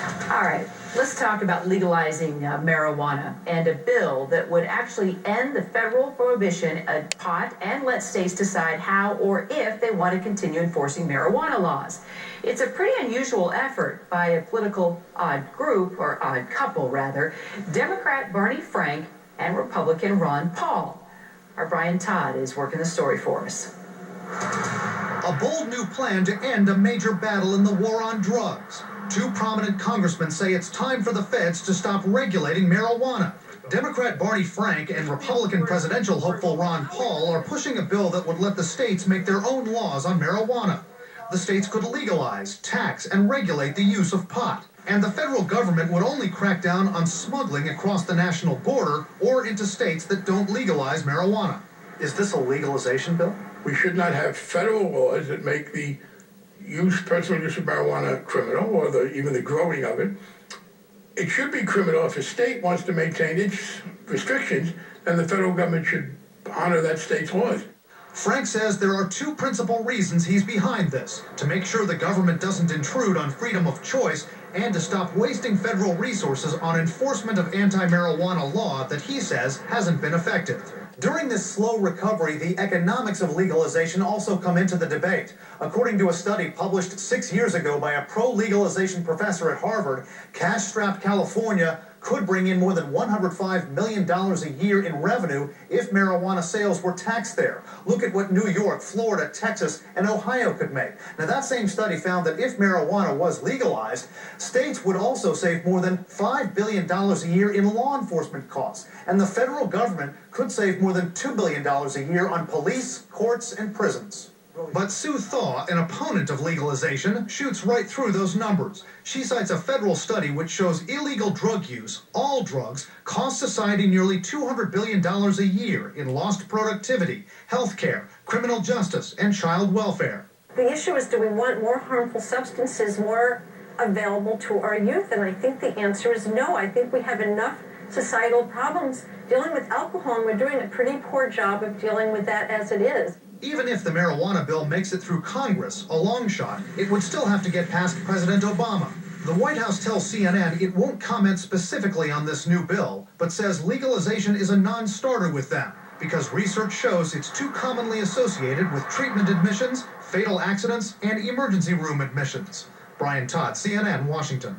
All right, let's talk about legalizing marijuana and a bill that would actually end the federal prohibition of pot and let states decide how or if they want to continue enforcing marijuana laws. It's a pretty unusual effort by a political odd group, or odd couple rather, Democrat Barney Frank and Republican Ron Paul. Our Brian Todd is working the story for us. A bold new plan to end a major battle in the war on drugs. Two prominent congressmen say it's time for the feds to stop regulating marijuana. Democrat Barney Frank and Republican presidential hopeful Ron Paul are pushing a bill that would let the states make their own laws on marijuana. The states could legalize, tax, and regulate the use of pot. And the federal government would only crack down on smuggling across the national border or into states that don't legalize marijuana. Is this a legalization bill? We should not have federal laws that make the personal use of marijuana criminal, or even the growing of it. It should be criminal if a state wants to maintain its restrictions, and the federal government should honor that state's laws. Frank says there are two principal reasons he's behind this: to make sure the government doesn't intrude on freedom of choice, and to stop wasting federal resources on enforcement of anti-marijuana law that he says hasn't been effective. During this slow recovery, the economics of legalization also come into the debate. According to a study published 6 years ago by a pro-legalization professor at Harvard, cash-strapped California could bring in more than $105 million a year in revenue if marijuana sales were taxed there. Look at what New York, Florida, Texas, and Ohio could make. Now, that same study found that if marijuana was legalized, states would also save more than $5 billion a year in law enforcement costs. And the federal government could save more than $2 billion a year on police, courts, and prisons. But Sue Thaw, an opponent of legalization, shoots right through those numbers. She cites a federal study which shows illegal drug use, all drugs, cost society nearly $200 billion a year in lost productivity, health care, criminal justice, and child welfare. The issue is, do we want more harmful substances more available to our youth? And I think the answer is no. I think we have enough societal problems dealing with alcohol, and we're doing a pretty poor job of dealing with that as it is. Even if the marijuana bill makes it through Congress, a long shot, it would still have to get past President Obama. The White House tells CNN it won't comment specifically on this new bill, but says legalization is a non-starter with them because research shows it's too commonly associated with treatment admissions, fatal accidents, and emergency room admissions. Brian Todd, CNN, Washington.